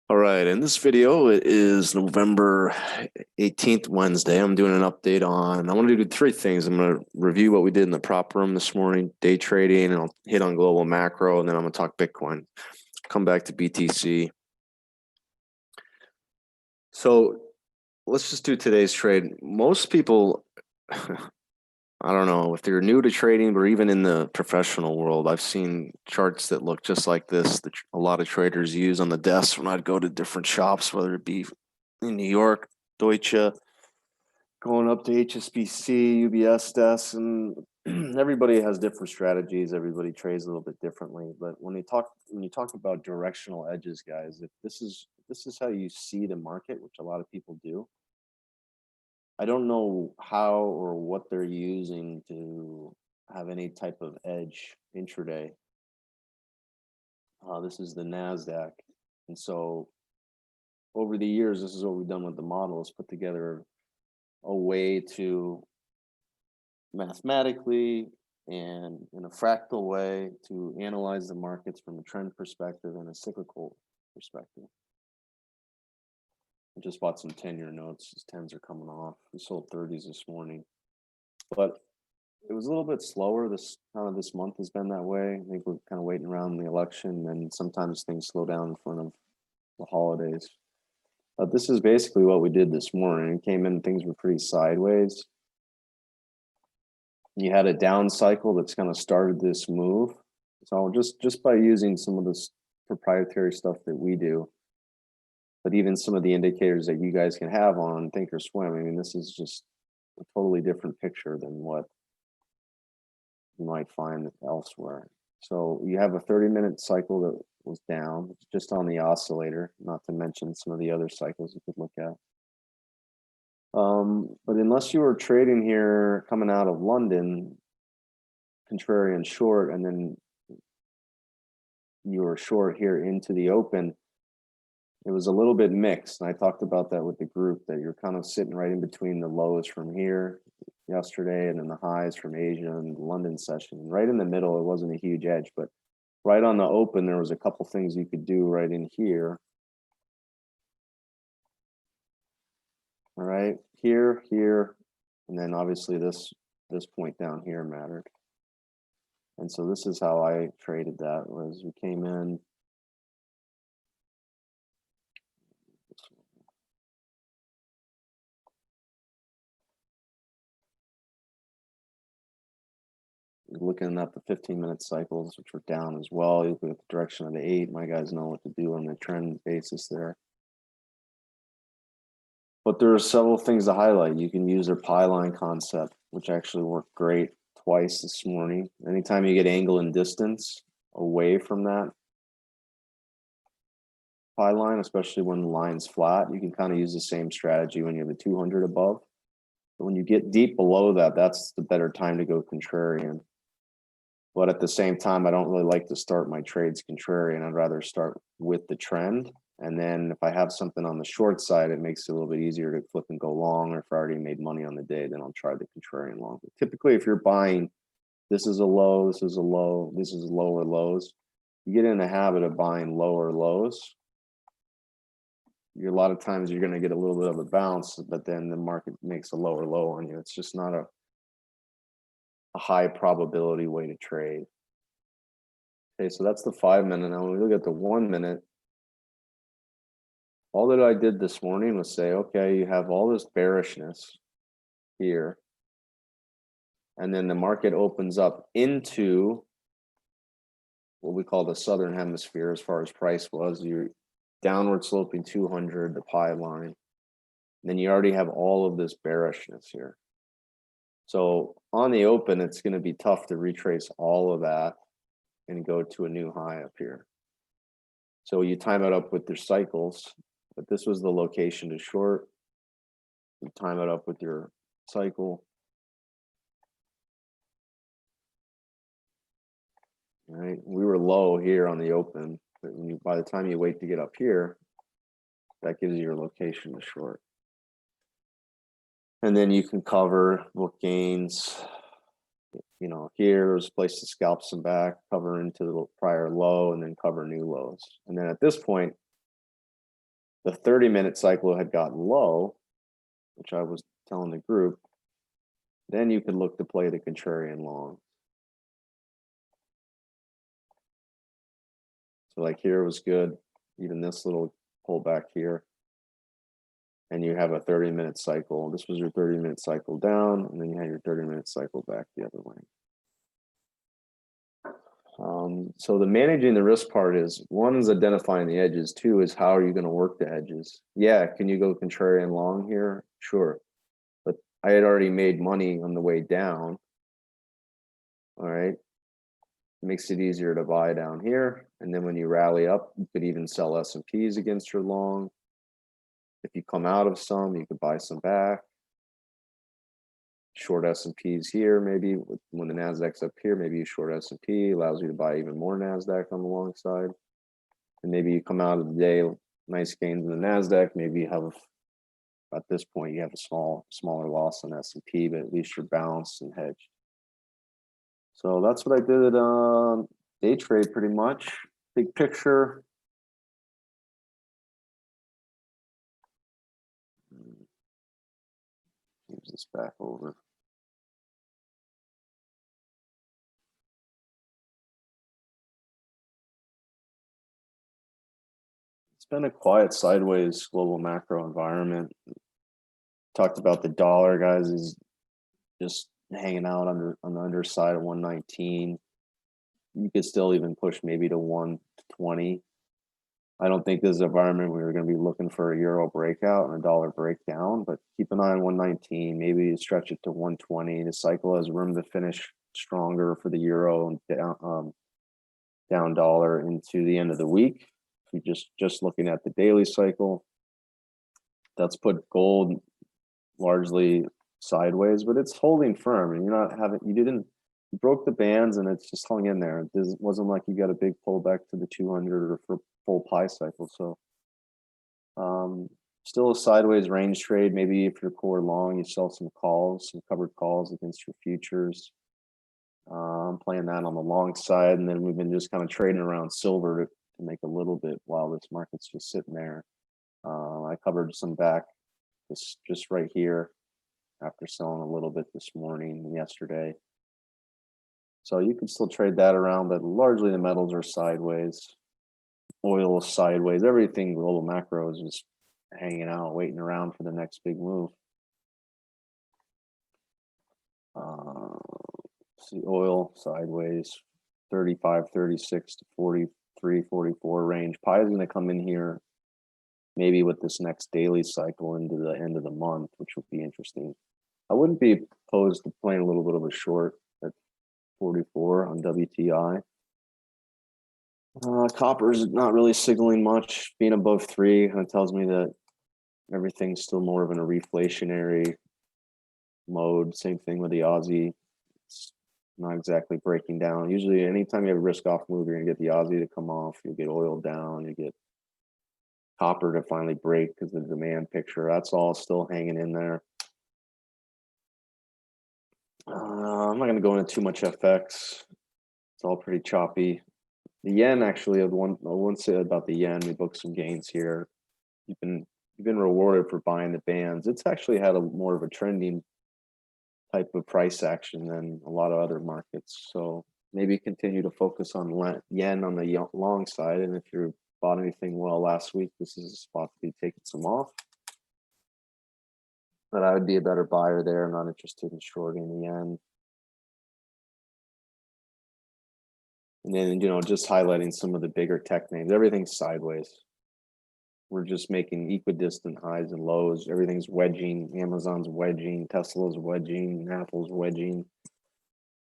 All right, in this video, it is November 18th, Wednesday. I'm doing an update on, I want to do three things. I'm going to review what we did in the prop room this morning, day trading, and I'll hit on global macro, and then I'm going to talk Bitcoin. Come back to BTC. So let's just do today's trade. Most people, I don't know if they're new to trading or even in the professional world, I've seen charts that look just like this that a lot of traders use on the desk when I'd go to different shops, whether it be in New York, Deutsche, going up to HSBC, UBS desks, and everybody has different strategies. Everybody trades a little bit differently. But when you talk about directional edges, guys, if this is how you see the market, which a lot of people do, I don't know how or what they're using to have any type of edge intraday. This is the NASDAQ. And so over the years, this is what we've done with the model, is put together a way to mathematically and in a fractal way to analyze the markets from a trend perspective and a cyclical perspective. I just bought some 10-year notes. These 10s are coming off. We sold 30s this morning. But it was a little bit slower. This month has been that way. I think we're kind of waiting around the election, and sometimes things slow down in front of the holidays. But this is basically what we did this morning. It came in, things were pretty sideways. You had a down cycle that's kind of started this move. So just by using some of this proprietary stuff that we do, but even some of the indicators that you guys can have on Thinkorswim, I mean, this is just a totally different picture than what you might find elsewhere. So you have a 30-minute cycle that was down just on the oscillator, not to mention some of the other cycles you could look at. But unless you were trading here coming out of London, contrarian short, and then you were short here into the open, it was a little bit mixed. And I talked about that with the group, that you're kind of sitting right in between the lows from here yesterday and then the highs from Asia and the London session. Right in the middle, it wasn't a huge edge, but right on the open, there was a couple things you could do right in here. All right, here, and then obviously this point down here mattered. And so this is how I traded that, was we came in. Looking at the 15-minute cycles, which were down as well. You look at the direction of the 8. My guys know what to do on the trend basis there. But there are several things to highlight. You can use their pie line concept, which actually worked great twice this morning. Anytime you get angle and distance away from that pie line, especially when the line's flat, you can kind of use the same strategy when you have a 200 above. But when you get deep below that, that's the better time to go contrarian. But at the same time, I don't really like to start my trades contrarian. I'd rather start with the trend. And then if I have something on the short side, it makes it a little bit easier to flip and go long. Or if I already made money on the day, then I'll try the contrarian long. But typically, if you're buying, this is a low, this is a low, this is lower lows, you get in the habit of buying lower lows. A lot of times you're going to get a little bit of a bounce, but then the market makes a lower low on you. It's just not a high probability way to trade. Okay, so that's the 5-minute. Now when we look at the 1 minute, all that I did this morning was say, okay, you have all this bearishness here, and then the market opens up into what we call the southern hemisphere as far as price was. You're downward sloping 200, the pie line. And then you already have all of this bearishness here. So on the open, it's going to be tough to retrace all of that and go to a new high up here. So you time it up with your cycles, but this was the location to short. You time it up with your cycle. All right, we were low here on the open, but by the time you wait to get up here, that gives you your location to short. And then you can cover, book gains. You know, here's a place to scalp some back, cover into the prior low, and then cover new lows. And then at this point, the 30-minute cycle had gotten low, which I was telling the group, then you could look to play the contrarian long. So like here was good, even this little pullback here. And you have a 30-minute cycle. This was your 30-minute cycle down, and then you had your 30-minute cycle back the other way. So the managing the risk part is, one is identifying the edges, two is how are you going to work the edges. Yeah, can you go contrarian long here? Sure. But I had already made money on the way down. All right. Makes it easier to buy down here. And then when you rally up, you could even sell S&Ps against your long. If you come out of some, you could buy some back. Short S&Ps here, maybe when the Nasdaq's up here, maybe you short S&P, allows you to buy even more Nasdaq on the long side. And maybe you come out of the day, nice gains in the Nasdaq. Maybe you have, at this point, you have a smaller loss on S&P, but at least you're balanced and hedged. So that's what I did at day trade, pretty much. Big picture. Move this back over. It's been a quiet sideways global macro environment. Talked about the dollar, guys, is just hanging out on the underside of 119. You could still even push maybe to 120. I don't think this is an environment where we're going to be looking for a euro breakout and a dollar breakdown, but keep an eye on 119. Maybe you stretch it to 120. The cycle has room to finish stronger for the euro and down dollar into the end of the week. If you're just looking at the daily cycle, that's put gold largely sideways, but it's holding firm, and you broke the bands and it's just hung in there. It wasn't like you got a big pullback to the 200 or for full pie cycle. So still a sideways range trade. Maybe if you're core long, you sell some calls, some covered calls against your futures. I'm playing that on the long side, and then we've been just kind of trading around silver to make a little bit while this market's just sitting there. I covered some back just right here after selling a little bit this morning and yesterday. So you can still trade that around, but largely the metals are sideways. Oil is sideways. Everything global macro is just hanging out, waiting around for the next big move. See oil sideways, 35, 36 to 43, 44 range. Pi is going to come in here maybe with this next daily cycle into the end of the month, which would be interesting. I wouldn't be opposed to playing a little bit of a short at 44 on WTI. Copper's not really signaling much. Being above 3 kind of tells me that everything's still more of in a reflationary mode. Same thing with the Aussie. It's not exactly breaking down. Usually anytime you have a risk off move, you're gonna get the Aussie to come off. You'll get oil down. You get copper to finally break because the demand picture, that's all still hanging in there. I'm not going to go into too much FX. It's all pretty choppy. The yen, actually, I want to say about the yen, we booked some gains here. You've been rewarded for buying the bands. It's actually had more of a trending type of price action than a lot of other markets. So maybe continue to focus on yen on the long side. And if you bought anything well last week, this is a spot to be taking some off. But I would be a better buyer there. I'm not interested in shorting the yen. And then, just highlighting some of the bigger tech names. Everything's sideways. We're just making equidistant highs and lows. Everything's wedging. Amazon's wedging. Tesla's wedging. Apple's wedging.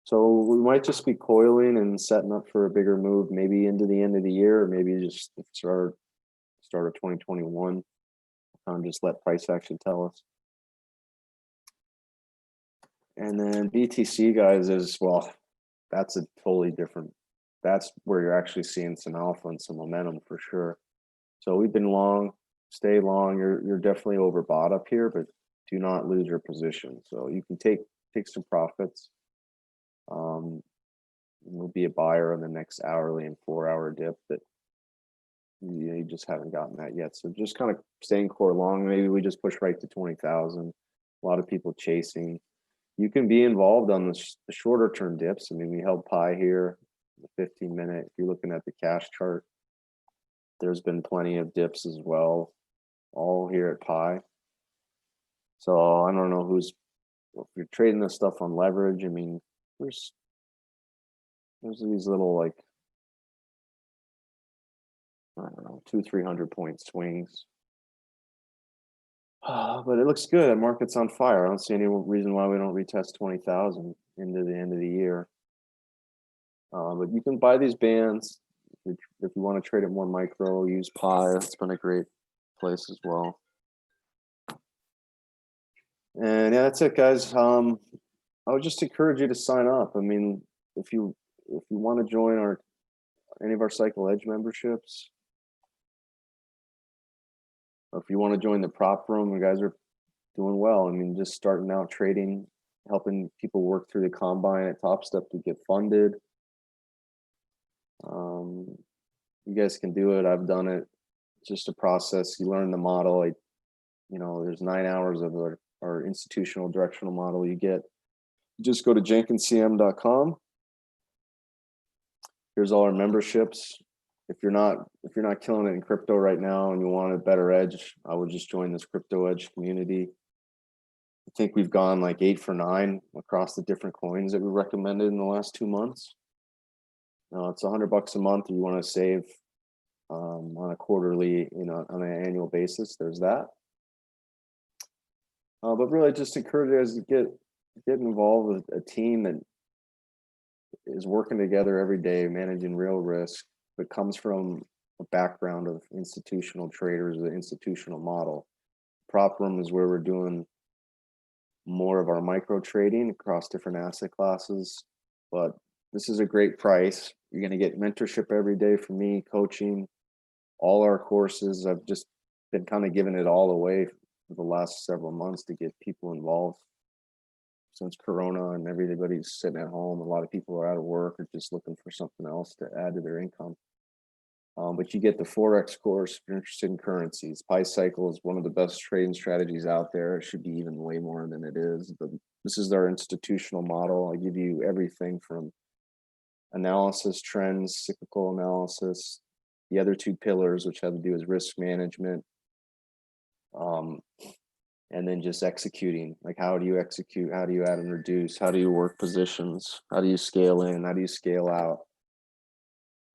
So we might just be coiling and setting up for a bigger move, maybe into the end of the year, or maybe just the start of 2021. Just let price action tell us. And then BTC, guys, that's a totally different. That's where you're actually seeing some alpha and some momentum for sure. So we've been long, stay long. You're definitely overbought up here, but do not lose your position. So you can take some profits. We'll be a buyer on the next hourly and 4-hour dip that You just haven't gotten that yet. So just kind of staying core long. Maybe we just push right to 20,000. A lot of people chasing. You can be involved on the shorter term dips. I mean, we held pi here, the 15-minute. If you're looking at the cash chart, there's been plenty of dips as well, all here at pi. So I don't know if you're trading this stuff on leverage. I mean, there's these little, like, I don't know, 200-300 point swings. But it looks good. The market's on fire. I don't see any reason why we don't retest 20,000 into the end of the year. But you can buy these bands if you want to trade it more micro. Use pi. It's been a great place as well. And yeah, that's it, guys. I would just encourage you to sign up. I mean, if you want to join any of our Cycle Edge memberships, or if you want to join the prop room, you guys are doing well. I mean, just starting out trading, helping people work through the combine at Top Step to get funded. You guys can do it. I've done it. It's just a process. You learn the model. There's 9 hours of our institutional directional model. Just go to jenkinscm.com. Here's all our memberships. If you're not killing it in crypto right now and you want a better edge, I would just join this crypto edge community. I think we've gone like 8 for 9 across the different coins that we recommended in the last 2 months. It's $100 a month. You want to save on a quarterly, on an annual basis. There's that. But really, just encourage you guys to get involved with a team that is working together every day, managing real risk, but comes from a background of institutional traders, the institutional model. Prop room is where we're doing more of our micro trading across different asset classes. But this is a great price. You're going to get mentorship every day from me, coaching, all our courses. I've just been kind of giving it all away for the last several months to get people involved. Since Corona and everybody's sitting at home, a lot of people are out of work or just looking for something else to add to their income. But you get the Forex course if you're interested in currencies. Pi Cycle is one of the best trading strategies out there. It should be even way more than it is. But this is our institutional model. I give you everything from analysis, trends, cyclical analysis, the other 2 pillars, which have to do with risk management, and then just executing. Like, how do you execute? How do you add and reduce? How do you work positions? How do you scale in? How do you scale out?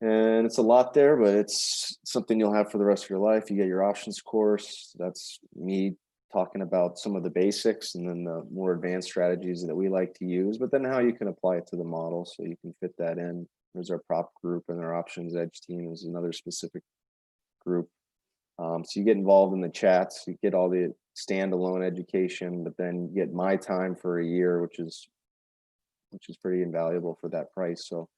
And it's a lot there, but it's something you'll have for the rest of your life. You get your options course. That's me talking about some of the basics and then the more advanced strategies that we like to use, but then how you can apply it to the model so you can fit that in. There's our prop group, and our options edge team is another specific group. So you get involved in the chats, you get all the standalone education, but then you get my time for a year, which is pretty invaluable for that price. So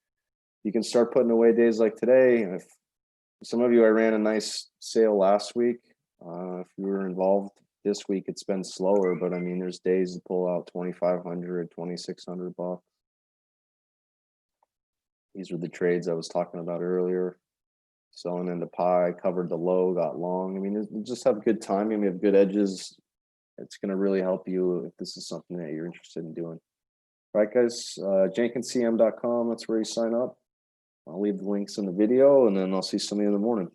you can start putting away days like today. And if some of you, I ran a nice sale last week. If you were involved this week, it's been slower, but I mean, there's days to pull out 2,500, 2,600 bucks. These are the trades I was talking about earlier. Selling into pi, covered the low, got long. I mean, just have good timing. We have good edges. It's going to really help you if this is something that you're interested in doing. All right, guys, jenkinscm.com. That's where you sign up. I'll leave the links in the video, and then I'll see some of you in the morning.